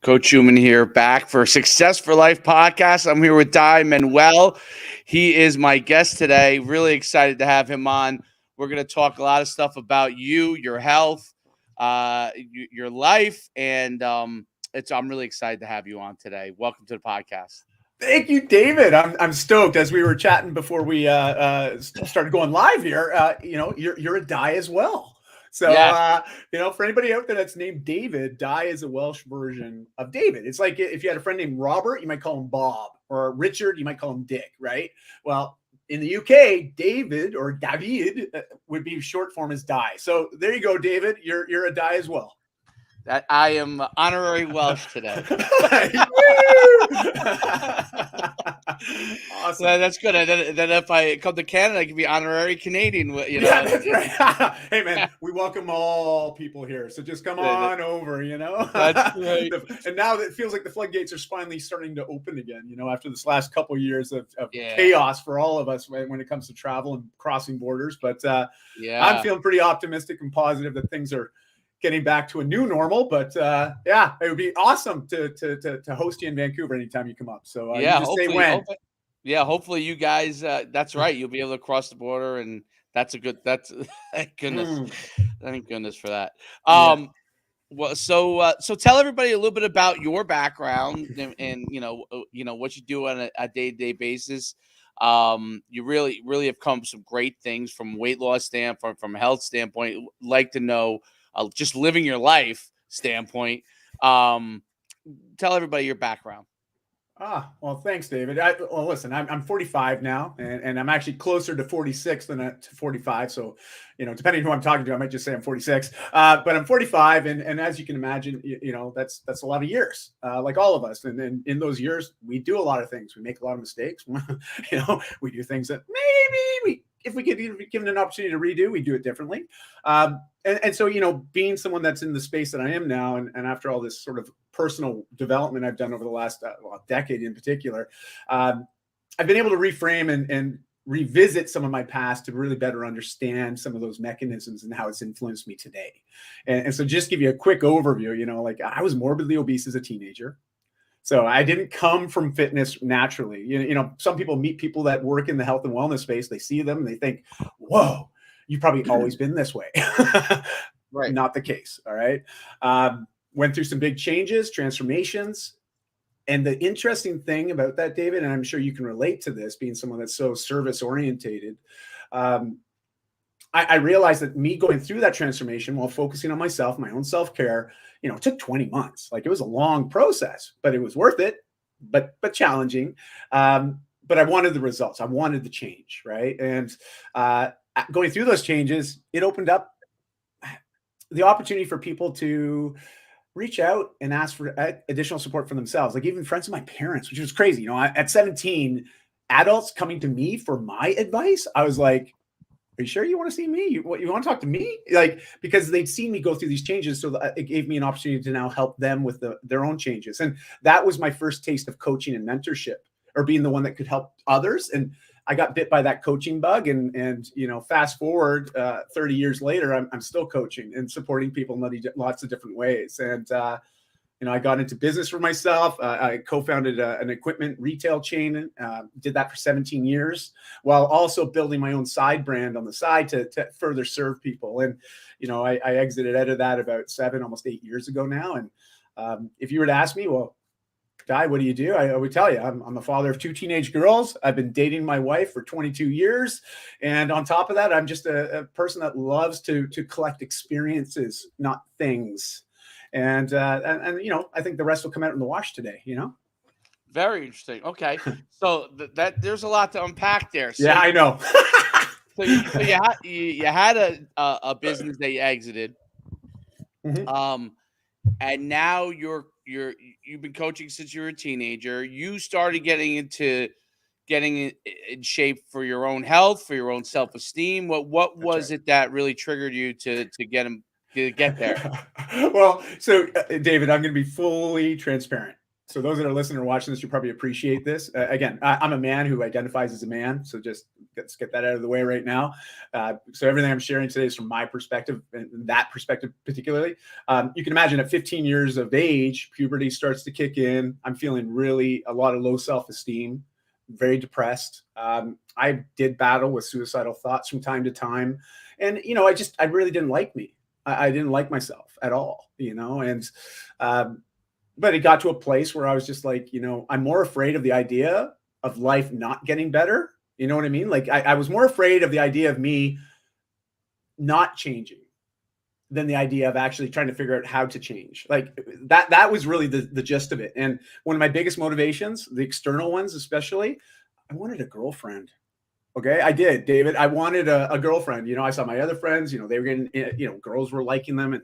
Coach Schuman here, back for Success for Life podcast. I'm here with Dai Manuel. He is my guest today. Really excited to have him on. We're going to talk a lot of stuff about you, your health, your life, and I'm really excited to have you on today. Welcome to the podcast. Thank you, David. I'm stoked. As we were chatting before we started going live here, you're a Dai as well. So, yes. For anybody out there that's named David, Dai is a Welsh version of David. It's like if you had a friend named Robert, you might call him Bob, or Richard, you might call him Dick, right? Well, in the UK, David or David would be short form as Dai. So there you go, David. You're a Dai as well. That I am honorary Welsh today. Awesome. That's good. Then if I come to Canada, I can be honorary Canadian. Yeah, that's right. Hey, man, we welcome all people here. So just come on over, That's right. And now that it feels like the floodgates are finally starting to open again, after this last couple of years of chaos for all of us when it comes to travel and crossing borders. But I'm feeling pretty optimistic and positive that things are getting back to a new normal, but it would be awesome to host you in Vancouver anytime you come up. So hopefully you guys. That's right. You'll be able to cross the border, and thank goodness. Thank goodness for that. Well, so tell everybody a little bit about your background and what you do on a day-to-day basis. You really have come some great things from weight loss standpoint, from a health standpoint. Like to know. Just living your life standpoint. Tell everybody your background. Well, thanks, David. Listen, I'm 45 now, and I'm actually closer to 46 than to 45. So, depending on who I'm talking to, I might just say I'm 46. But I'm 45, and as you can imagine, that's a lot of years, like all of us. And in those years, we do a lot of things. We make a lot of mistakes. We do things that maybe if we get given an opportunity to redo, we do it differently. And so, being someone that's in the space that I am now, and after all this sort of personal development I've done over the last decade in particular, I've been able to reframe and revisit some of my past to really better understand some of those mechanisms and how it's influenced me today. And so just give you a quick overview, like I was morbidly obese as a teenager. So I didn't come from fitness naturally. Some people meet people that work in the health and wellness space. They see them and they think, whoa, you've probably always been this way. Right. Not the case. All right. Went through some big changes, transformations. And the interesting thing about that, David, and I'm sure you can relate to this, being someone that's so service orientated, I realized that me going through that transformation while focusing on myself, my own self-care, it took 20 months. Like, it was a long process, but it was worth it, but challenging. But I wanted the results. I wanted the change, right? And going through those changes, it opened up the opportunity for people to reach out and ask for additional support for themselves. Like, even friends of my parents, which was crazy. At 17, adults coming to me for my advice, I was like, are you sure you want to see me? You want to talk to me? Like, because they'd seen me go through these changes. So it gave me an opportunity to now help them with their own changes. And that was my first taste of coaching and mentorship, or being the one that could help others. And I got bit by that coaching bug. And fast forward 30 years later, I'm still coaching and supporting people in lots of different ways. And, I got into business for myself. I co-founded an equipment retail chain, did that for 17 years, while also building my own side brand on the side to further serve people. And, I exited out of that about almost 8 years ago now. And if you were to ask me, well, Dai, what do you do? I would tell you, I'm a father of 2 teenage girls. I've been dating my wife for 22 years. And on top of that, I'm just a person that loves to collect experiences, not things. And I think the rest will come out in the wash today, Very interesting. Okay. So that there's a lot to unpack there. So, yeah, I know. so you had a business that you exited. Mm-hmm. And now you've been coaching since you were a teenager. You started getting in shape for your own health, for your own self-esteem. What was it that really triggered you to get there? Well, so David, I'm going to be fully transparent. So those that are listening or watching this, you probably appreciate this. Again, I'm a man who identifies as a man, so just let's get that out of the way right now. So everything I'm sharing today is from my perspective, and that perspective particularly. You can imagine at 15 years of age, puberty starts to kick in. I'm feeling really a lot of low self-esteem, very depressed. I did battle with suicidal thoughts from time to time, and I really didn't like me. I didn't like myself at all, and but it got to a place where I was just like, I'm more afraid of the idea of life not getting better. You know what I mean? Like I was more afraid of the idea of me not changing than the idea of actually trying to figure out how to change. Like that was really the gist of it. And one of my biggest motivations, the external ones especially, I wanted a girlfriend. Okay, I did, David. I wanted a girlfriend. I saw my other friends, they were getting, girls were liking them. And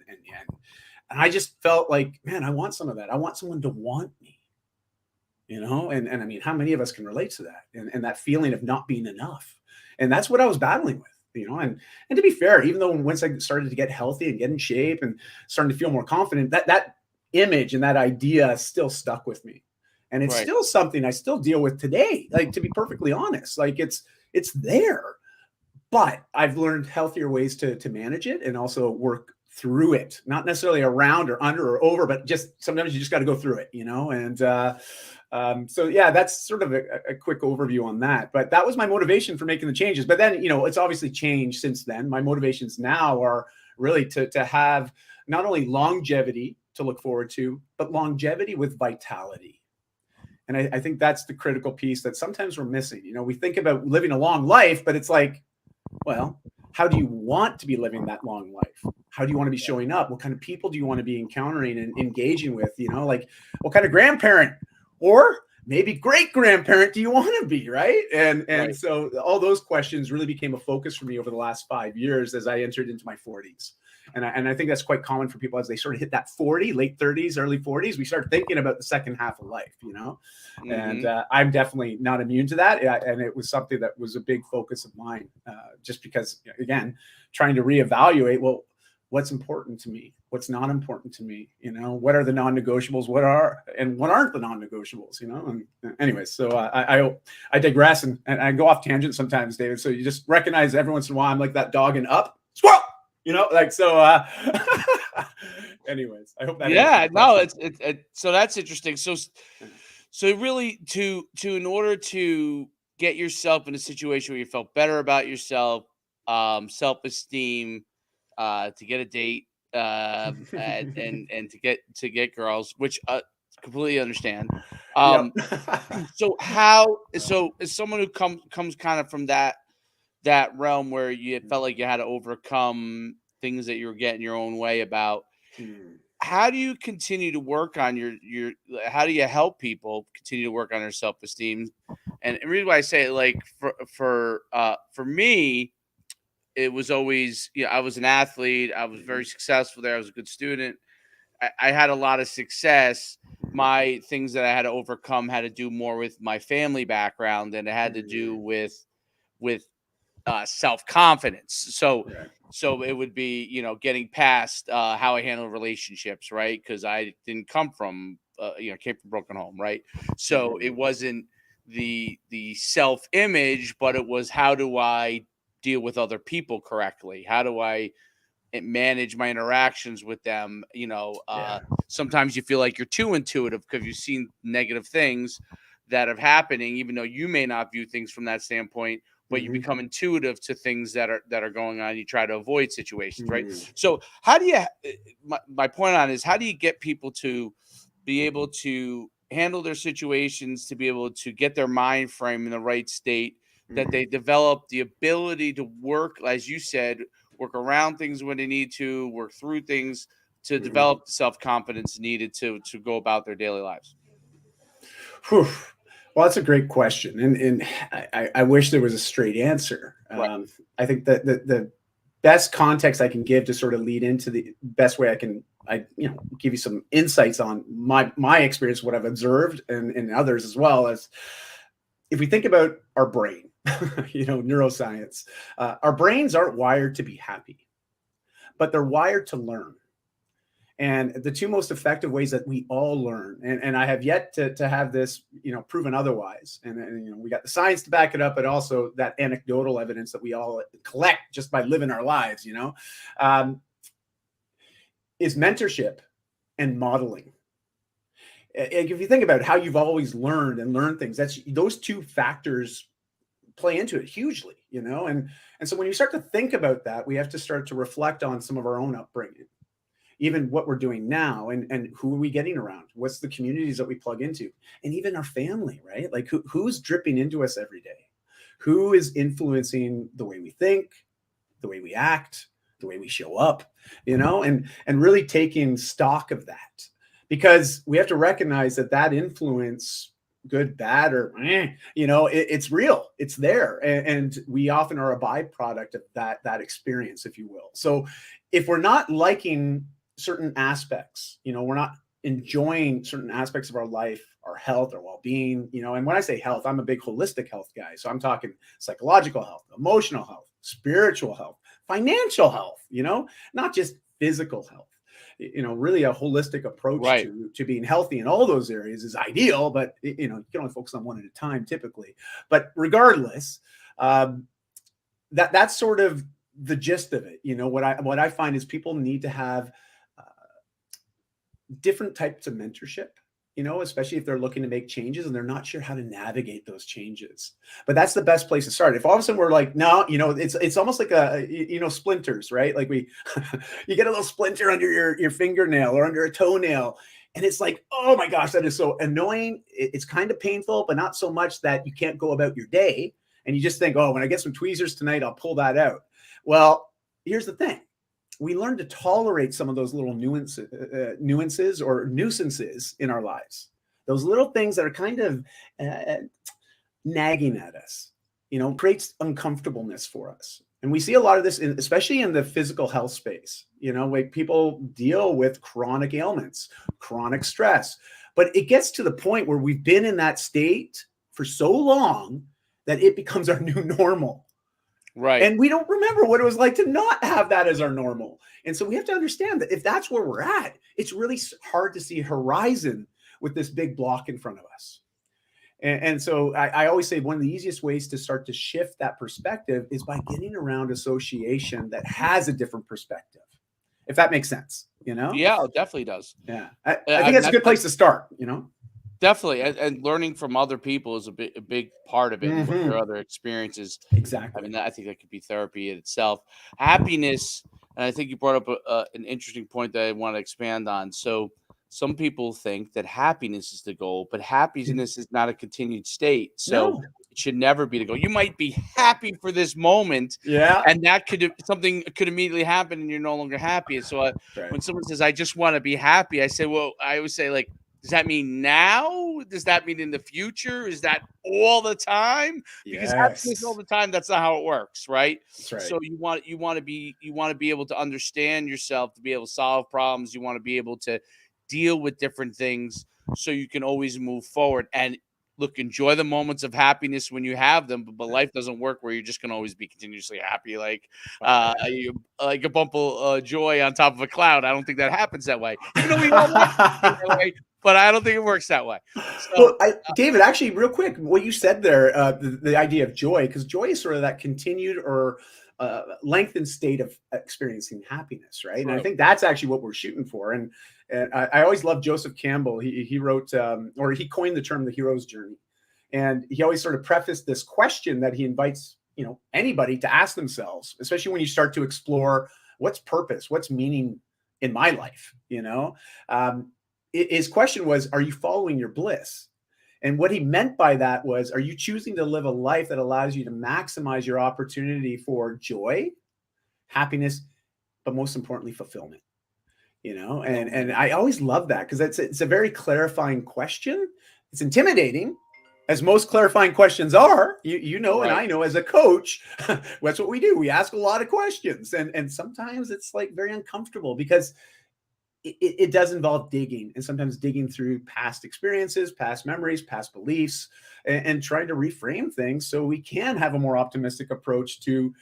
I just felt like, man, I want some of that. I want someone to want me, and I mean, how many of us can relate to that and that feeling of not being enough? And that's what I was battling with, and to be fair, even though once I started to get healthy and get in shape and starting to feel more confident, that image and that idea still stuck with me. And it's still something I still deal with today. Like, to be perfectly honest, like it's there, but I've learned healthier ways to manage it and also work through it, not necessarily around or under or over, but just sometimes you just got to go through it, and so yeah, that's sort of a quick overview on that. But that was my motivation for making the changes. But then, it's obviously changed since then. My motivations now are really to have not only longevity to look forward to, but longevity with vitality. And I think that's the critical piece that sometimes we're missing. We think about living a long life, but it's like, well, how do you want to be living that long life? How do you want to be showing up? What kind of people do you want to be encountering and engaging with? Like, what kind of grandparent or maybe great grandparent do you want to be, right? And so all those questions really became a focus for me over the last 5 years as I entered into my 40s. And I think that's quite common for people as they sort of hit that 40, late 30s, early 40s. We start thinking about the second half of life, Mm-hmm. And I'm definitely not immune to that. And it was something that was a big focus of mine, just because, again, trying to reevaluate, well, what's important to me? What's not important to me? What are the non-negotiables? What aren't the non-negotiables? And anyways, so I digress and I go off tangent sometimes, David. So you just recognize every once in a while I'm like that dog in Up, squirrel. So anyways, I hope that. Yeah, no, it's so that's interesting. So really in order to get yourself in a situation where you felt better about yourself, self-esteem, to get a date, and to get girls, which completely understand. So as someone who comes kind of from that realm where you felt like you had to overcome things that you were getting your own way about, how do you continue to work on your how do you help people continue to work on their self-esteem? And the reason why I say it, like for me, it was always, I was an athlete. I was very successful there. I was a good student. I had a lot of success. My things that I had to overcome had to do more with my family background than it had to do with self-confidence. So it would be, getting past how I handle relationships, right? Because I didn't come from, came from a broken home, right? So it wasn't the self-image, but it was, how do I deal with other people correctly? How do I manage my interactions with them? Sometimes you feel like you're too intuitive because you've seen negative things that are happening, even though you may not view things from that standpoint, but you become intuitive to things that are going on. You try to avoid situations, right? So how do you, my point on is, how do you get people to be able to handle their situations, to be able to get their mind frame in the right state, that they develop the ability to work, as you said, work around things when they need to, work through things to develop the self-confidence needed to go about their daily lives? Whew. Well, that's a great question. And I wish there was a straight answer. Right. I think that the best context I can give to sort of lead into the best way I can, give you some insights on my experience, what I've observed and others as well, as if we think about our brain, neuroscience, our brains aren't wired to be happy, but they're wired to learn. And the two most effective ways that we all learn, and I have yet to have this, proven otherwise. And we got the science to back it up, but also that anecdotal evidence that we all collect just by living our lives, is mentorship and modeling. If you think about how you've always learned things, those two factors play into it hugely, and so when you start to think about that, we have to start to reflect on some of our own upbringing, even what we're doing now, and who are we getting around? What's the communities that we plug into? And even our family, right? Like who's dripping into us every day? Who is influencing the way we think, the way we act, the way we show up, and really taking stock of that, because we have to recognize that influence, good, bad, or it's real, it's there, and we often are a byproduct of that experience, if you will. So if we're not liking certain aspects, we're not enjoying certain aspects of our life, our health, our well-being, and when I say health, I'm a big holistic health guy. So I'm talking psychological health, emotional health, spiritual health, financial health, not just physical health. Really a holistic approach Right. to being healthy in all those areas is ideal, but you can only focus on one at a time typically. But regardless, that's sort of the gist of it. What I find is people need to have different types of mentorship, especially if they're looking to make changes and they're not sure how to navigate those changes. But that's the best place to start. If all of a sudden we're like, no, it's almost like splinters, right? Like you get a little splinter under your fingernail or under a toenail. And it's like, oh my gosh, that is so annoying. It's kind of painful, but not so much that you can't go about your day. And you just think, oh, when I get some tweezers tonight, I'll pull that out. Well, here's the thing. We learn to tolerate some of those little nuances or nuisances in our lives. Those little things that are kind of nagging at us, creates uncomfortableness for us. And we see a lot of this, especially in the physical health space, like people deal with chronic ailments, chronic stress, but it gets to the point where we've been in that state for so long that it becomes our new normal. Right. And we don't remember what it was like to not have that as our normal. And so we have to understand that if that's where we're at, it's really hard to see a horizon with this big block in front of us. And so I always say one of the easiest ways to start to shift that perspective is by getting around association that has a different perspective, if that makes sense, Yeah, it definitely does. Yeah. I think that's a good place to start, Definitely, and learning from other people is a big part of it, and what their other experiences. Exactly. I mean, I think that could be therapy in itself. Happiness, and I think you brought up an interesting point that I want to expand on. So, some people think that happiness is the goal, but happiness is not a continued state. So, No. it should never be the goal. You might be happy for this moment, Yeah. and that something could immediately happen, and you're no longer happy. And so, Right. when someone says, "I just want to be happy," I say, well, I always say, like, does that mean now? Does that mean in the future? Is that all the time? Because happiness all the time, that's not how it works, right? That's right. So you want to be able to understand yourself, to be able to solve problems. You want to be able to deal with different things so you can always move forward. And look, enjoy the moments of happiness when you have them, but life doesn't work where you're just going to always be continuously happy, like like a bump of joy on top of a cloud. I don't think that happens that way. Even though we all want it that way, but I don't think it works that way. So, well, David, actually, real quick, what you said there, the idea of joy, because joy is sort of that continued or lengthened state of experiencing happiness, right? True. And I think that's actually what we're shooting for. And I always love Joseph Campbell. He wrote, or he coined the term the hero's journey. And he always sort of prefaced this question that he invites, anybody to ask themselves, especially when you start to explore what's purpose, what's meaning in my life, his question was, are you following your bliss? And what he meant by that was, are you choosing to live a life that allows you to maximize your opportunity for joy, happiness, but most importantly, fulfillment? And I always love that because it's a very clarifying question. It's intimidating, as most clarifying questions are. Right. And I know as a coach, that's what we do. We ask a lot of questions, and sometimes it's like very uncomfortable because it does involve digging, and sometimes digging through past experiences, past memories, past beliefs, and trying to reframe things so we can have a more optimistic approach to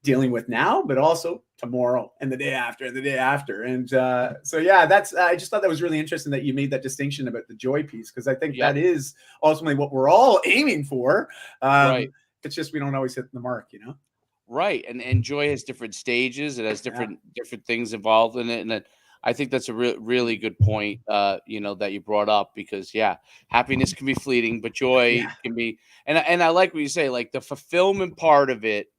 dealing with now, but also tomorrow and the day after and the day after. And so, yeah, I just thought that was really interesting that you made that distinction about the joy piece, because I think Yep. that is ultimately what we're all aiming for. Right. It's just we don't always hit the mark, you know? Right. And joy has different stages. It has Yeah. different things involved in it. And I think that's a really good point, that you brought up, because yeah, happiness can be fleeting, but joy Yeah. can be, and I like what you say, like the fulfillment part of it,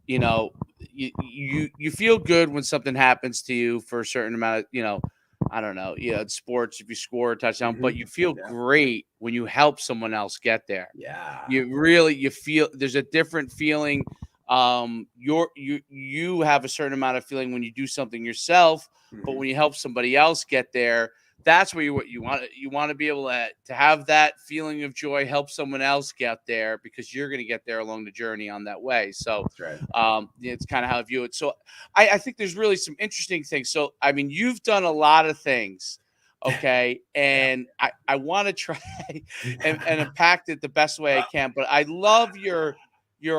you know, you feel good when something happens to you for a certain amount of, I don't know, it's sports, if you score a touchdown, but you feel Yeah. great when you help someone else get there. Yeah. You feel there's a different feeling. You have a certain amount of feeling when you do something yourself, but when you help somebody else get there, that's where you want to be able to have that feeling of joy, help someone else get there, because you're going to get there along the journey on that way. So That's right. it's kind of how I view it. So I think there's really some interesting things. So I mean, you've done a lot of things, okay, Yeah. and I want to try and impact it the best way I can, but I love your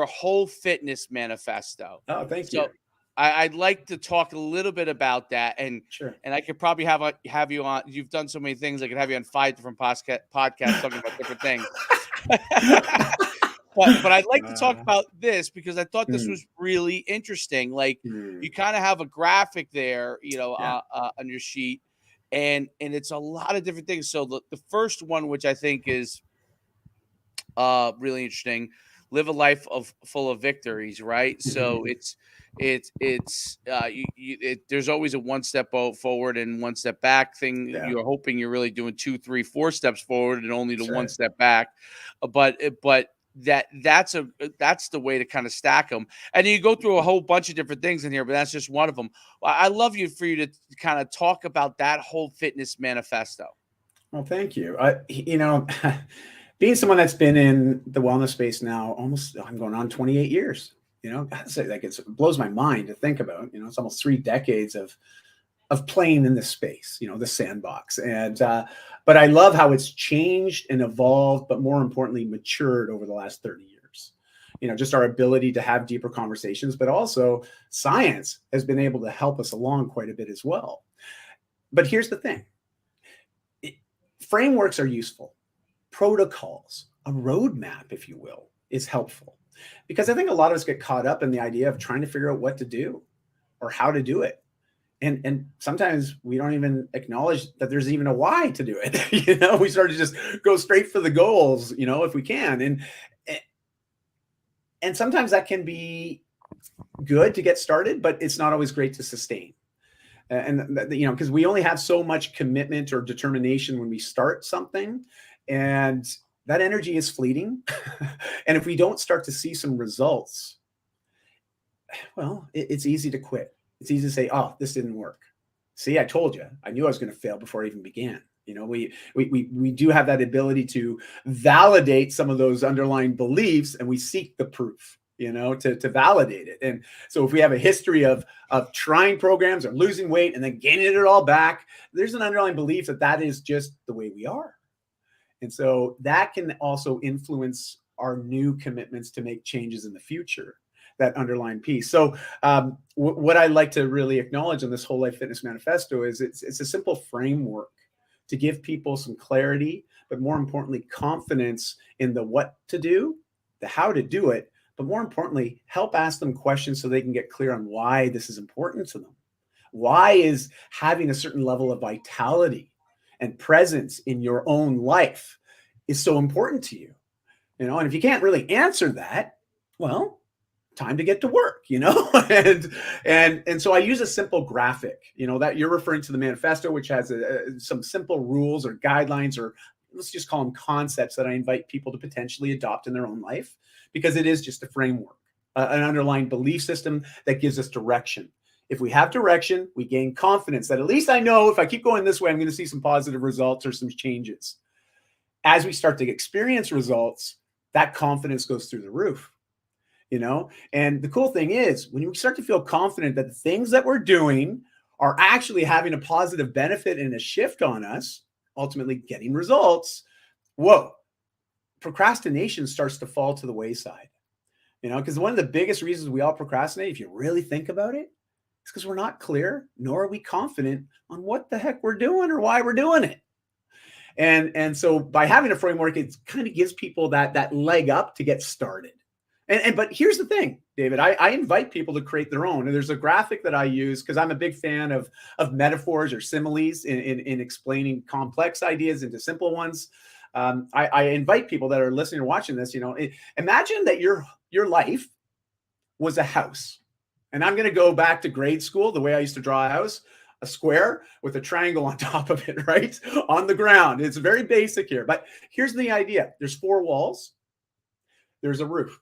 whole fitness manifesto. Oh, thank you. So I'd like to talk a little bit about that, Sure. and I could probably have you on. You've done so many things. I could have you on 5 different podcasts talking about different things. But I'd like to talk Uh, about this because I thought this mm, was really interesting. Like, you mm, kind of have a graphic there, yeah. on your sheet, and it's a lot of different things. So the first one, which I think is really interesting, live a life of full of victories, right? So there's always a one step forward and one step back thing. Yeah. You're hoping you're really doing 2, 3, 4 steps forward and only the That's one right. step back. But that's the way to kind of stack them. And you go through a whole bunch of different things in here, but that's just one of them. I love for you to kind of talk about that whole fitness manifesto. Well, thank you. Being someone that's been in the wellness space now, I'm going on 28 years. I'd say like it blows my mind to think about. It's almost 3 decades of playing in this space. The sandbox, and but I love how it's changed and evolved, but more importantly, matured over the last 30 years. Just our ability to have deeper conversations, but also science has been able to help us along quite a bit as well. But here's the thing: frameworks are useful. Protocols, a roadmap, if you will, is helpful, because I think a lot of us get caught up in the idea of trying to figure out what to do or how to do it. And sometimes we don't even acknowledge that there's even a why to do it. We start to just go straight for the goals, if we can. And sometimes that can be good to get started, but it's not always great to sustain. And because we only have so much commitment or determination when we start something, and that energy is fleeting. And if we don't start to see some results, well, it's easy to quit. It's easy to say, oh, this didn't work. See, I told you, I knew I was going to fail before I even began. We do have that ability to validate some of those underlying beliefs, and we seek the proof, to validate it. And so if we have a history of trying programs or losing weight and then gaining it all back, there's an underlying belief that is just the way we are. And so that can also influence our new commitments to make changes in the future, that underlying piece. So what I like to really acknowledge in this Whole Life Fitness Manifesto is it's a simple framework to give people some clarity, but more importantly, confidence in the what to do, the how to do it, but more importantly, help ask them questions so they can get clear on why this is important to them. Why is having a certain level of vitality and presence in your own life is so important to you? And if you can't really answer that, well, time to get to work, and so I use a simple graphic, that you're referring to the manifesto, which has some simple rules or guidelines, or let's just call them concepts, that I invite people to potentially adopt in their own life, because it is just a framework, an underlying belief system that gives us direction. If we have direction, we gain confidence that at least I know if I keep going this way, I'm going to see some positive results or some changes. As we start to experience results, that confidence goes through the roof. And the cool thing is, when you start to feel confident that the things that we're doing are actually having a positive benefit and a shift on us, ultimately getting results, whoa, procrastination starts to fall to the wayside. because one of the biggest reasons we all procrastinate, if you really think about it, is because we're not clear, nor are we confident on what the heck we're doing or why we're doing it. And so by having a framework, it kind of gives people that leg up to get started. But here's the thing, David, I invite people to create their own. And there's a graphic that I use because I'm a big fan of metaphors or similes in explaining complex ideas into simple ones. I invite people that are listening or watching this, imagine that your life was a house. And I'm going to go back to grade school, the way I used to draw a house, a square with a triangle on top of it, right? On the ground. It's very basic here. But here's the idea. There's 4 walls, there's a roof,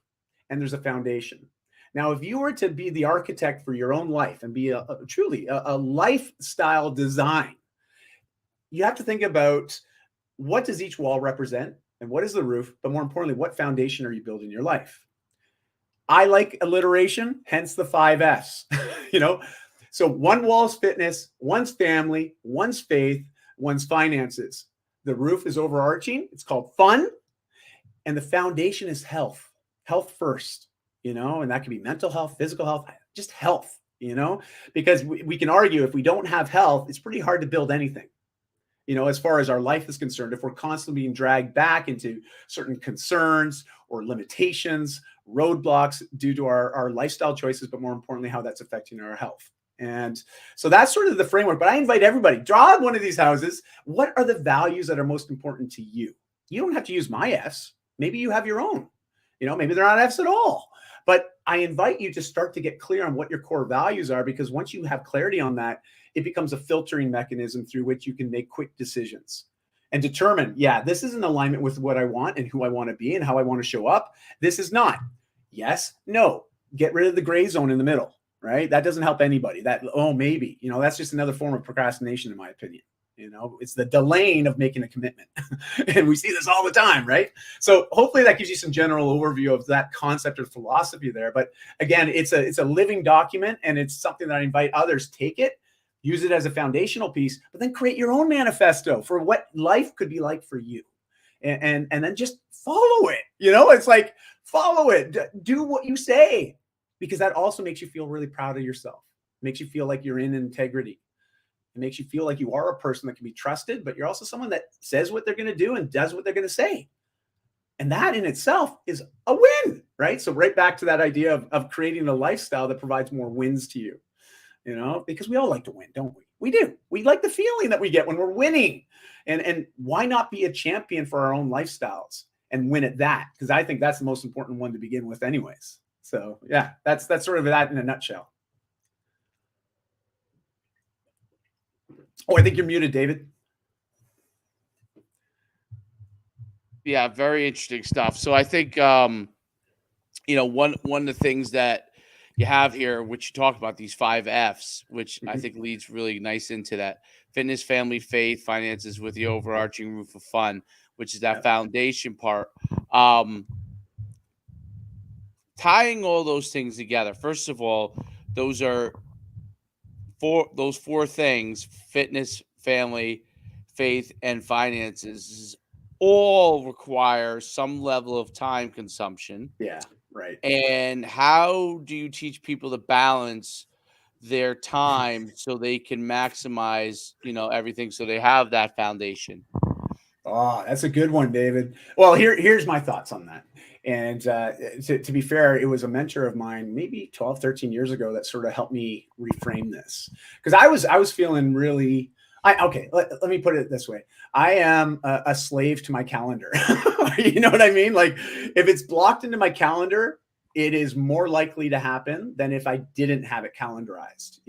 and there's a foundation. Now, if you were to be the architect for your own life and be truly a lifestyle design, you have to think about what does each wall represent and what is the roof, but more importantly, what foundation are you building your life? I like alliteration, hence the 5 F's, So one wall's fitness, one's family, one's faith, one's finances. The roof is overarching. It's called fun. And the foundation is health. Health first, and that can be mental health, physical health, just health, because we can argue if we don't have health, it's pretty hard to build anything. As far as our life is concerned, if we're constantly being dragged back into certain concerns or limitations, roadblocks due to our lifestyle choices, but more importantly, how that's affecting our health. And so that's sort of the framework. But I invite everybody, draw one of these houses. What are the values that are most important to you? You don't have to use my F's. Maybe you have your own. Maybe they're not F's at all. But I invite you to start to get clear on what your core values are, because once you have clarity on that, it becomes a filtering mechanism through which you can make quick decisions and determine, this is in alignment with what I want and who I want to be and how I want to show up. This is not. Yes, no. Get rid of the gray zone in the middle, right? That doesn't help anybody. Maybe, that's just another form of procrastination, in my opinion. It's the delaying of making a commitment. And we see this all the time, right? So hopefully that gives you some general overview of that concept or philosophy there. But again, it's a living document, and it's something that I invite others take it, use it as a foundational piece, but then create your own manifesto for what life could be like for you. And then just follow it. It's like, follow it, do what you say, because that also makes you feel really proud of yourself. It makes you feel like you're in integrity. It makes you feel like you are a person that can be trusted, but you're also someone that says what they're going to do and does what they're going to say. And that in itself is a win, right? So right back to that idea of creating a lifestyle that provides more wins to you, because we all like to win, don't we? We do. We like the feeling that we get when we're winning. And why not be a champion for our own lifestyles and win at that? Because I think that's the most important one to begin with anyways. So yeah, that's sort of that in a nutshell. Oh, I think you're muted, David. Yeah, very interesting stuff. So I think, one of the things that you have here, which you talk about, these 5 F's, which I think leads really nice into that: fitness, family, faith, finances, with the overarching roof of fun, which is that foundation part. Tying all those things together. First of all, those 4 things: fitness, family, faith, and finances, all require some level of time consumption. Yeah, right. And how do you teach people to balance their time so they can maximize, everything, so they have that foundation? Oh, that's a good one, David. Well, here's my thoughts on that. And to be fair, it was a mentor of mine maybe 12, 13 years ago that sort of helped me reframe this. Because I was feeling really, let me put it this way. I am a slave to my calendar. You know what I mean? Like, if it's blocked into my calendar, it is more likely to happen than if I didn't have it calendarized,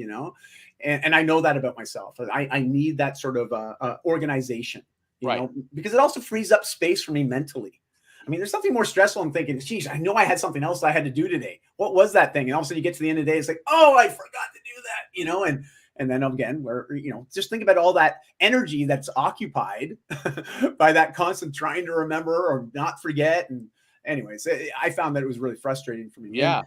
And I know that about myself. I need that sort of organization. Because it also frees up space for me mentally. I mean, there's something more stressful. I'm thinking, geez, I know I had something else I had to do today. What was that thing? And all of a sudden you get to the end of the day, it's like, oh, I forgot to do that, and then again, where, just think about all that energy that's occupied by that constant trying to remember or not forget. And anyways, I found that it was really frustrating for me. Yeah.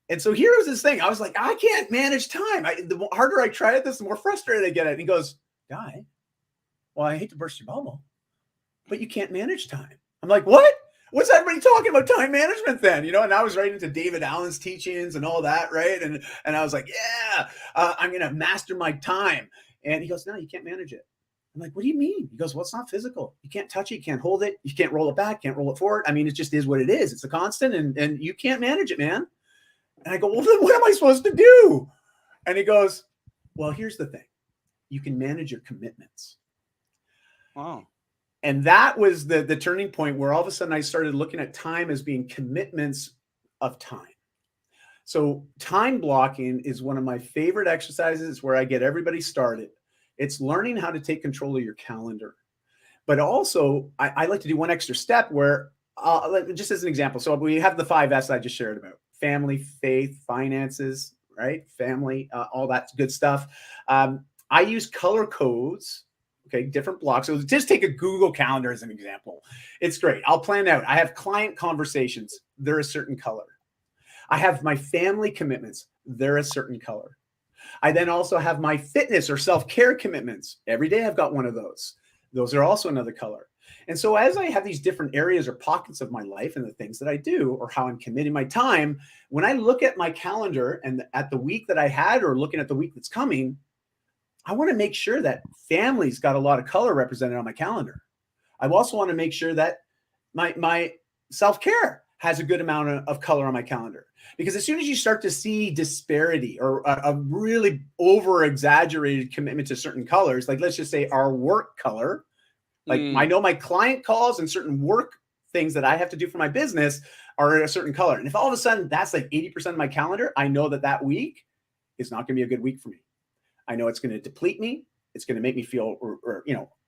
And so here was this thing. I was like, I can't manage time. The harder I try at this, the more frustrated I get. And he goes, Dai, well, I hate to burst your bubble, but you can't manage time. I'm like, what? what's everybody talking about time management then? And I was right into David Allen's teachings and all that, right? And I was like, yeah, I'm going to master my time. And he goes, no, you can't manage it. I'm like, what do you mean? He goes, well, it's not physical. You can't touch it. You can't hold it. You can't roll it back. Can't roll it forward. I mean, it just is what it is. It's a constant and you can't manage it, man. And I go, well, then what am I supposed to do? And he goes, well, here's the thing. You can manage your commitments. Wow. And that was the turning point where all of a sudden I started looking at time as being commitments of time. So time blocking is one of my favorite exercises. It's where I get everybody started. It's learning how to take control of your calendar. But also, I like to do one extra step where, just as an example, so we have the 5 S I just shared about. Family, faith, finances, right? Family, all that good stuff. I use color codes. Okay, different blocks. So just take a Google Calendar as an example. It's great. I'll plan out. I have client conversations. They're a certain color. I have my family commitments. They're a certain color. I then also have my fitness or self-care commitments. Every day I've got one of those. Those are also another color. And so as I have these different areas or pockets of my life and the things that I do or how I'm committing my time, when I look at my calendar and at the week that I had or looking at the week that's coming, I want to make sure that family's got a lot of color represented on my calendar. I also want to make sure that my self-care has a good amount of color on my calendar. Because as soon as you start to see disparity or a really over-exaggerated commitment to certain colors, like let's just say our work color, like I know my client calls and certain work things that I have to do for my business are a certain color. And if all of a sudden that's like 80% of my calendar, I know that week is not going to be a good week for me. I know it's going to deplete me. It's going to make me feel,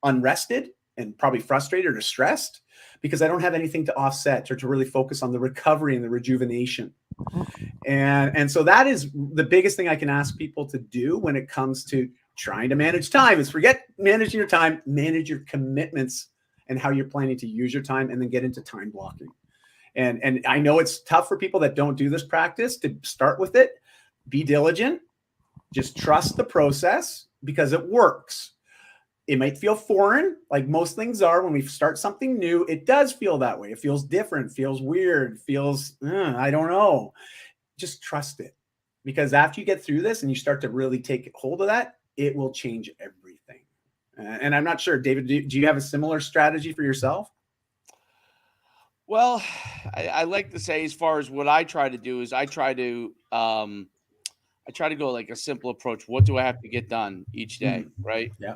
unrested and probably frustrated or stressed because I don't have anything to offset or to really focus on the recovery and the rejuvenation. And so that is the biggest thing I can ask people to do when it comes to trying to manage time is forget managing your time, manage your commitments and how you're planning to use your time and then get into time blocking. And I know it's tough for people that don't do this practice to start with it. Be diligent. Just trust the process because it works. It might feel foreign, like most things are when we start something new. It does feel that way. It feels different, feels weird, feels, I don't know. Just trust it. Because after you get through this and you start to really take hold of that, it will change everything. And I'm not sure, David, do you have a similar strategy for yourself? Well, I like to say as far as what I try to do is I try to go like a simple approach. What do I have to get done each day, right? Yeah.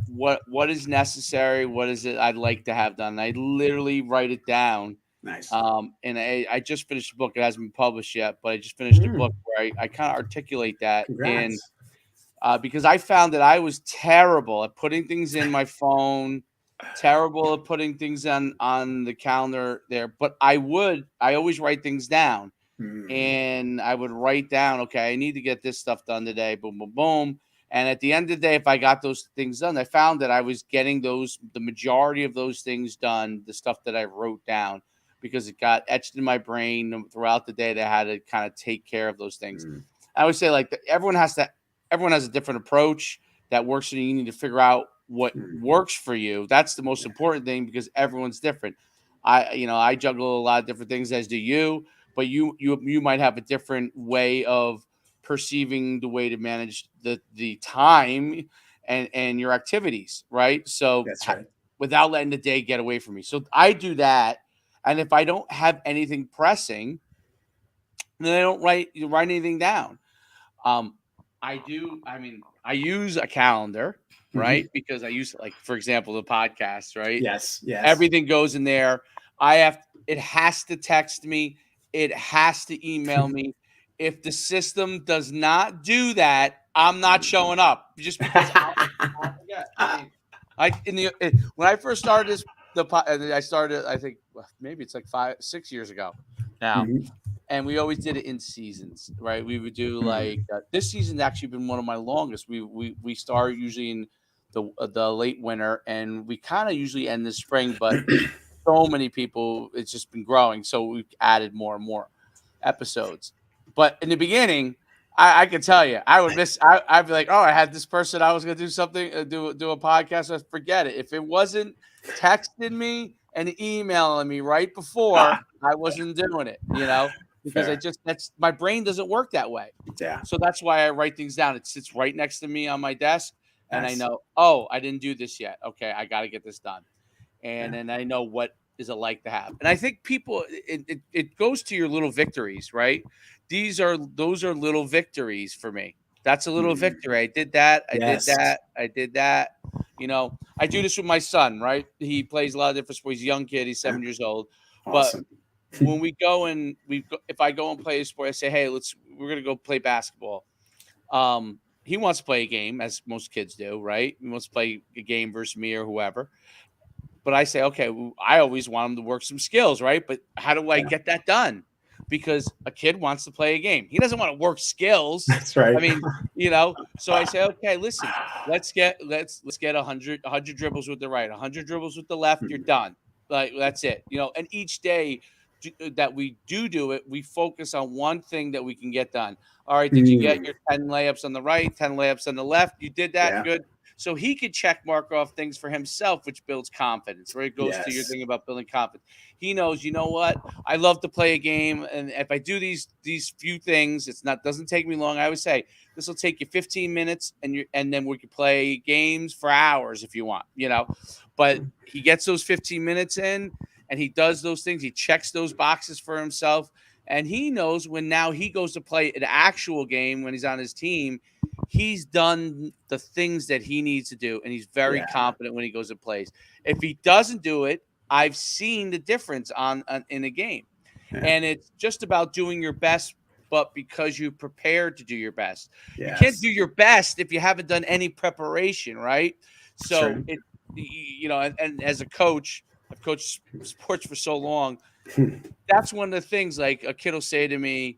What is necessary? What is it I'd like to have done? I literally write it down. Nice. And I just finished a book. It hasn't been published yet, but I just finished a book where I kind of articulate that. Congrats. And because I found that I was terrible at putting things in my phone, terrible at putting things on the calendar there. But I always write things down. And I would write down, okay, I need to get this stuff done today. Boom, boom, boom. And at the end of the day, if I got those things done, I found that I was getting the majority of those things done, the stuff that I wrote down, because it got etched in my brain throughout the day that I had to kind of take care of those things. I would say like everyone has a different approach that works for you. You need to figure out what works for you. That's the most important thing because everyone's different. I juggle a lot of different things, as do you. But you might have a different way of perceiving the way to manage the time and your activities, right? So That's right. without letting the day get away from me. So I do that. And if I don't have anything pressing, then I don't write anything down. I use a calendar, right? Because I use, like, for example, the podcast, right? Yes. Everything goes in there. It has to text me. It has to email me. If the system does not do that, I'm not showing up just because I'll forget. When I first started I started, I think maybe it's like 5-6 years ago now. And we always did it in seasons, right? We would do like this season's actually been one of my longest. We start usually in the late winter, and we kind of usually end the spring. But so many people, it's just been growing, so we've added more and more episodes. But in the beginning, I can tell you, I would miss. I'd be like, oh, I had this person. I was gonna do something, do a podcast. I forget it. If it wasn't texting me and emailing me right before I wasn't doing it, because Fair. my brain doesn't work that way. Yeah. So that's why I write things down. It sits right next to me on my desk, and I Nice. know, oh, I didn't do this yet. Okay, I got to get this done. And Yeah. then I know what is it like to have. And I think people, it goes to your little victories, right? Those are little victories for me. That's a little victory. I did that. I did Yes. that. I did that. I do this with my son, right? He plays a lot of different sports. He's a young kid. He's 7 years old. But Awesome. when we go and if I go and play a sport, I say, hey, we're gonna go play basketball. He wants to play a game, as most kids do, right? He wants to play a game versus me or whoever. But I say, okay, I always want him to work some skills, right? But how do I get that done? Because a kid wants to play a game. He doesn't want to work skills. That's right. I mean, so I say, okay, listen, let's get 100 dribbles with the right, 100 dribbles with the left, you're done. Like, that's it. And each day that we do it, we focus on one thing that we can get done. All right, did you get your 10 layups on the right, 10 layups on the left? You did that? Yeah. Good. So he could check mark off things for himself, which builds confidence, where it goes to your Yes. thing about building confidence. He knows, you know what? I love to play a game. And if I do these few things, doesn't take me long. I always say this will take you 15 minutes and then we could play games for hours if you want, but he gets those 15 minutes in and he does those things. He checks those boxes for himself. And he knows when now he goes to play an actual game when he's on his team, he's done the things that he needs to do, and he's very confident when he goes and plays. If he doesn't do it, I've seen the difference in a game. Yeah. And it's just about doing your best, but because you prepared to do your best. Yes. You can't do your best if you haven't done any preparation, right? So, and as a coach, I've coached sports for so long. That's one of the things, like a kid will say to me,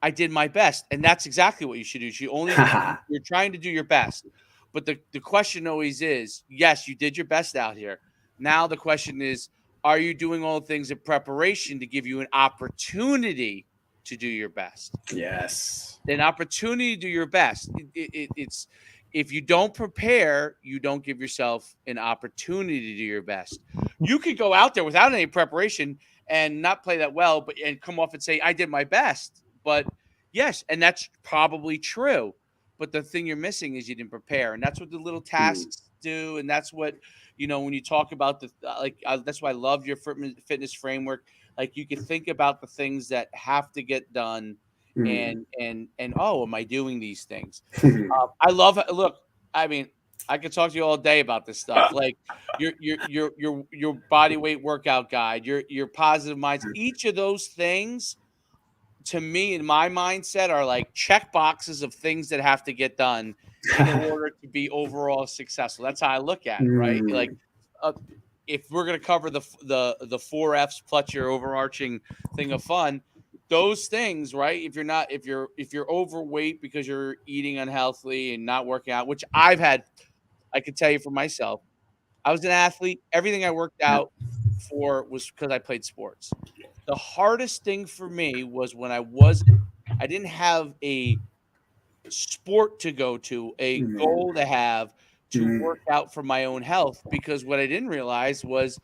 I did my best. And that's exactly what you should do. You're trying to do your best. But the question always is, yes, you did your best out here. Now the question is, are you doing all the things in preparation to give you an opportunity to do your best? Yes. An opportunity to do your best. It's if you don't prepare, you don't give yourself an opportunity to do your best. You could go out there without any preparation and not play that well, and come off and say, I did my best. But yes, and that's probably true. But the thing you're missing is you didn't prepare. And that's what the little tasks do. And that's what, when you talk about that's why I love your fitness framework. Like, you can think about the things that have to get done and oh, am I doing these things? I mean, I could talk to you all day about this stuff. Like your body weight workout guide, your positive minds, each of those things to me, in my mindset, are like check boxes of things that have to get done in order to be overall successful. That's how I look at it, right? Like, if we're going to cover the 4 F's plus your overarching thing of fun, those things, right? If you're overweight because you're eating unhealthily and not working out, which I can tell you for myself, I was an athlete. Everything I worked out for was because I played sports. The hardest thing for me was when I didn't have a sport to go to, a goal to have to work out for my own health, because what I didn't realize was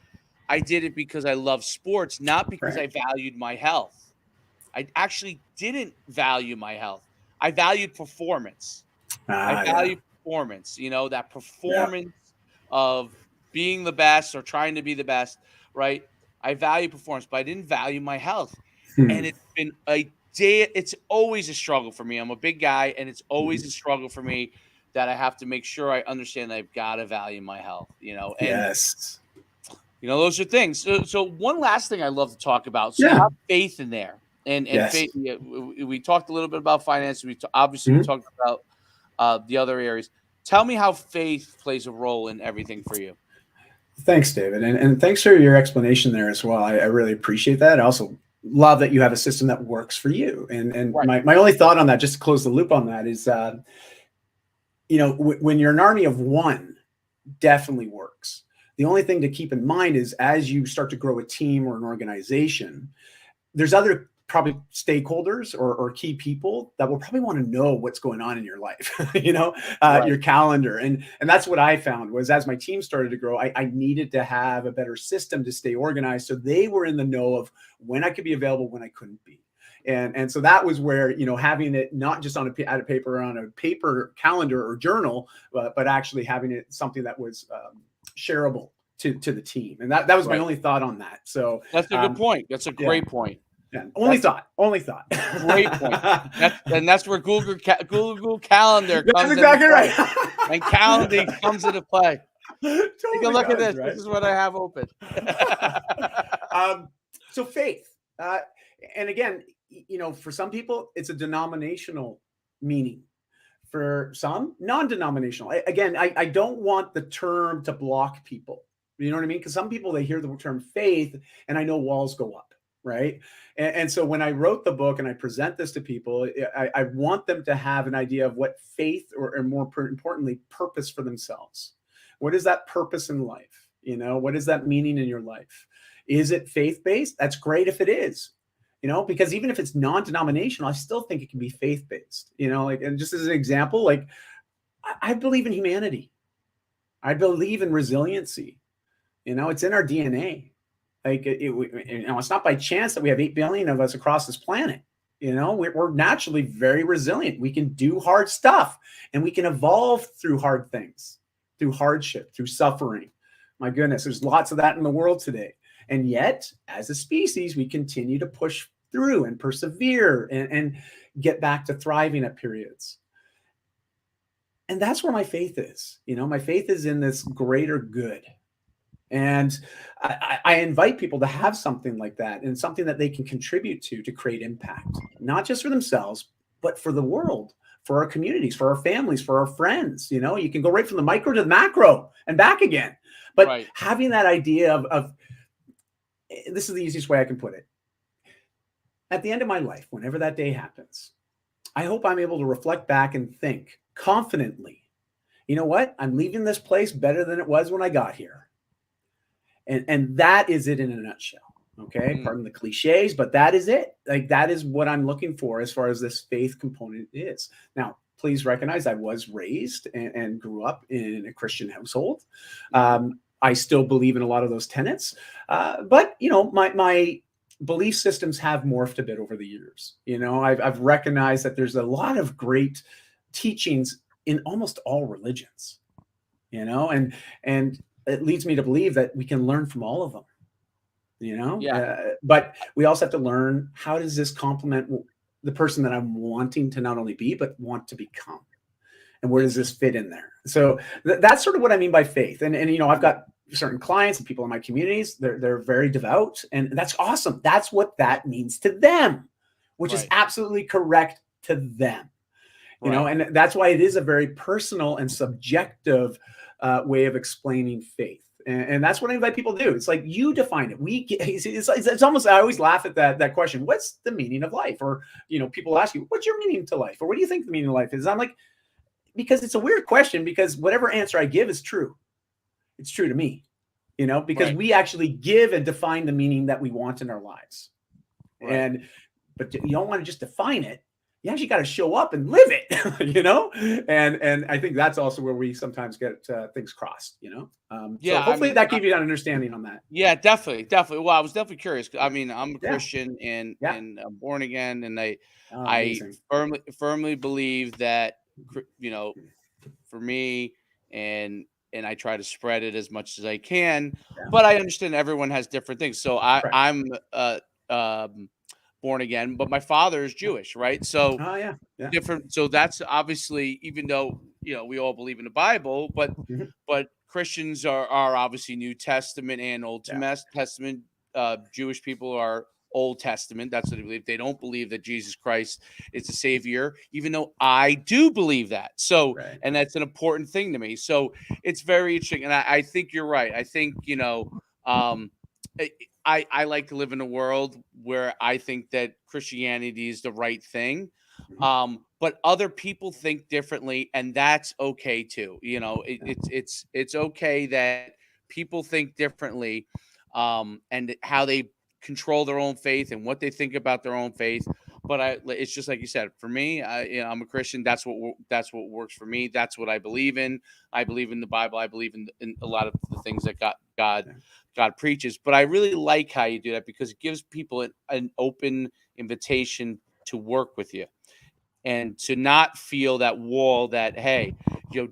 I did it because I love sports, not because I valued my health. I actually didn't value my health. I valued performance. Performance, that performance of being the best or trying to be the best, right? I value performance, but I didn't value my health. And it's been it's always a struggle for me. I'm a big guy, and it's always a struggle for me that I have to make sure I understand that I've got to value my health, and Yes. those are things. So one last thing I love to talk about. So you have faith in there. And faith, we talked a little bit about finance. We talked about the other areas. Tell me how faith plays a role in everything for you. Thanks, David. And thanks for your explanation there as well. I really appreciate that. I also love that you have a system that works for you. And my only thought on that, just to close the loop on that, is, when you're an army of one, definitely works. The only thing to keep in mind is, as you start to grow a team or an organization, there's other probably stakeholders or key people that will probably want to know what's going on in your life, your calendar. And that's what I found was, as my team started to grow, I needed to have a better system to stay organized. So they were in the know of when I could be available, when I couldn't be. And so that was where, having it not just on a paper calendar or journal, but actually having it something that was shareable to the team. And that was my only thought on that. So that's a good point. That's a great point. Yeah. Only thought. Great point. That's where Google Calendar comes. That's exactly right. And Calendar comes into play. Totally Take a look at this. Right? This is what I have open. So faith, and again, for some people, it's a denominational meaning. For some, non-denominational. Again, I don't want the term to block people. You know what I mean? Because some people, they hear the term faith, and I know walls go up. Right. And so when I wrote the book and I present this to people, I want them to have an idea of what faith or more importantly, purpose for themselves. What is that purpose in life? What is that meaning in your life? Is it faith-based? That's great if it is, because even if it's non-denominational, I still think it can be faith-based, and just as an example, like I believe in humanity. I believe in resiliency. It's in our DNA. Like it's not by chance that we have 8 billion of us across this planet. We're naturally very resilient. We can do hard stuff, and we can evolve through hard things, through hardship, through suffering. My goodness, there's lots of that in the world today. And yet, as a species, we continue to push through and persevere and get back to thriving at periods. And that's where my faith is. My faith is in this greater good. And I invite people to have something like that, and something that they can contribute to create impact, not just for themselves, but for the world, for our communities, for our families, for our friends. You can go right from the micro to the macro and back again. But having that idea of this is the easiest way I can put it. At the end of my life, whenever that day happens, I hope I'm able to reflect back and think confidently, you know what? I'm leaving this place better than it was when I got here. And that is it in a nutshell. Okay. Pardon the cliches, but that is it. Like, that is what I'm looking for as far as this faith component is. Now, please recognize I was raised and grew up in a Christian household. I still believe in a lot of those tenets. But my belief systems have morphed a bit over the years. I've recognized that there's a lot of great teachings in almost all religions, and it leads me to believe that we can learn from all of them, but we also have to learn, how does this complement the person that I'm wanting to not only be, but want to become? And where does this fit in there? So that's sort of what I mean by faith. And I've got certain clients and people in my communities, they're very devout, and that's awesome. That's what that means to them, which is absolutely correct to them. And that's why it is a very personal and subjective way of explaining faith. And that's what I invite people to do. It's like, you define it. It's almost, I always laugh at that question. What's the meaning of life? Or, people ask you, what's your meaning to life? Or what do you think the meaning of life is? I'm like, because it's a weird question, because whatever answer I give is true. It's true to me, because we actually give and define the meaning that we want in our lives. But you don't want to just define it. You actually got to show up and live it, and I think that's also where we sometimes get things crossed, so hopefully that gave you an understanding on that. Yeah, definitely. Well, I was definitely curious. I mean, I'm a Christian and I'm born again, and I firmly believe that, for me, and I try to spread it as much as I can, but I understand everyone has different things. So I'm born again, but my father is Jewish, right? So different. So that's obviously, even though we all believe in the Bible, but Christians are obviously New Testament and Old Testament. Jewish people are Old Testament. That's what they believe. They don't believe that Jesus Christ is the Savior, even though I do believe that. So, and that's an important thing to me. So it's very interesting, and I think you're right. I think I like to live in a world where I think that Christianity is the right thing. But other people think differently, and that's okay too. It's okay that people think differently, and how they control their own faith and what they think about their own faith. But it's just like you said. For me, I'm a Christian. That's what works for me. That's what I believe in. I believe in the Bible. I believe in a lot of the things that God preaches. But I really like how you do that, because it gives people an open invitation to work with you, and to not feel that wall that, hey,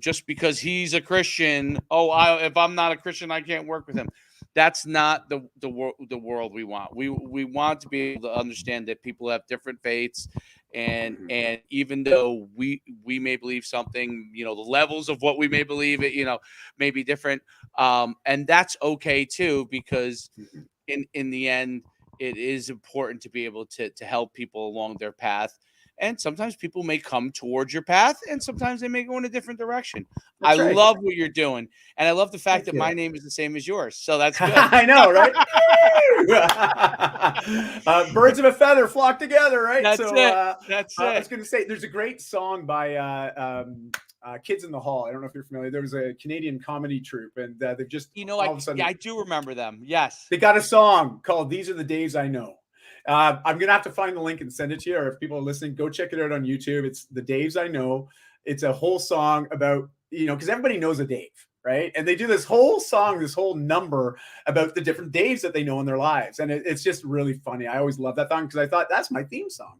just because he's a Christian, if I'm not a Christian, I can't work with him. That's not the world we want. We want to be able to understand that people have different faiths, and even though we may believe something, the levels of what we may believe it, may be different, and that's okay too, because in the end, it is important to be able to help people along their path. And sometimes people may come towards your path, and sometimes they may go in a different direction. That's right. Love what you're doing. And I love the fact that my name is the same as yours. So that's good. I know, right? Birds of a feather flock together, right? That's it. That's it. I was going to say, there's a great song by Kids in the Hall. I don't know if you're familiar. There was a Canadian comedy troupe, and they've just all of a sudden, I do remember them. Yes. They got a song called "These Are the Days I Know." I'm going to have to find the link and send it to you, or if people are listening, go check it out on YouTube. It's The Daves I Know. It's a whole song about, because everybody knows a Dave, right? And they do this whole song, this whole number about the different Daves that they know in their lives. And it's just really funny. I always love that song, because I thought that's my theme song,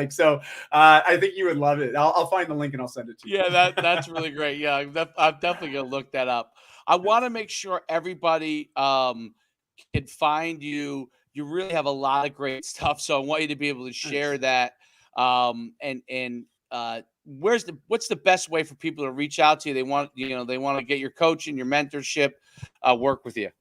so I think you would love it. I'll find the link and I'll send it to you. Yeah, that's really great. Yeah, I'm definitely going to look that up. I want to make sure everybody can find you. You really have a lot of great stuff, so I want you to be able to share that. And what's the best way for people to reach out to you? They want to get your coaching, your mentorship, work with you.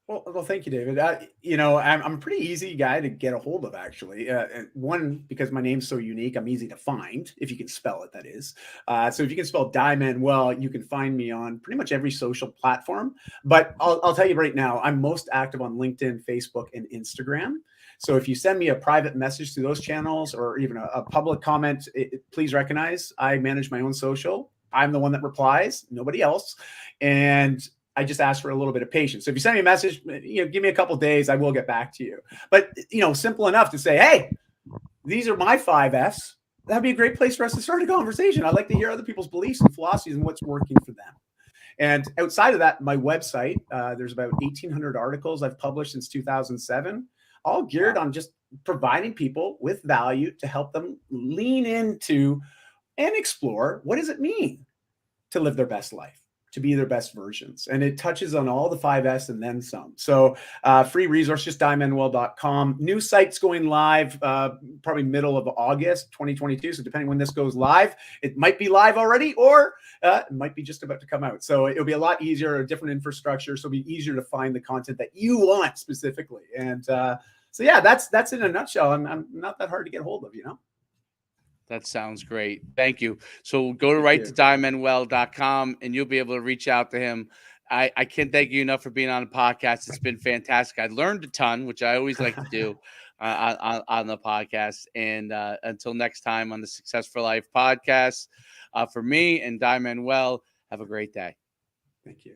Well, thank you, David. I'm a pretty easy guy to get a hold of, actually. One, because my name's so unique, I'm easy to find, if you can spell it, that is. So if you can spell Dai Manuel, you can find me on pretty much every social platform. But I'll tell you right now, I'm most active on LinkedIn, Facebook, and Instagram. So if you send me a private message through those channels, or even a public comment, please recognize I manage my own social. I'm the one that replies, nobody else. And I just ask for a little bit of patience. So if you send me a message, give me a couple of days, I will get back to you. But, simple enough to say, hey, these are my 5 Fs. That'd be a great place for us to start a conversation. I like to hear other people's beliefs and philosophies and what's working for them. And outside of that, my website, there's about 1,800 articles I've published since 2007, all geared on just providing people with value to help them lean into and explore, what does it mean to live their best life, to be their best versions. And it touches on all the 5S and then some. So free resource, just DaiManuel.com. New site's going live probably middle of August 2022. So depending when this goes live, it might be live already, or it might be just about to come out. So it'll be a lot easier, a different infrastructure. So it'll be easier to find the content that you want specifically. And so yeah, that's in a nutshell. I'm not that hard to get hold of, That sounds great. Thank you. So go to DaiManuel.com and you'll be able to reach out to him. I can't thank you enough for being on the podcast. It's been fantastic. I learned a ton, which I always like to do on the podcast. And until next time on the Success for Life podcast, for me and Dai Manuel, have a great day. Thank you.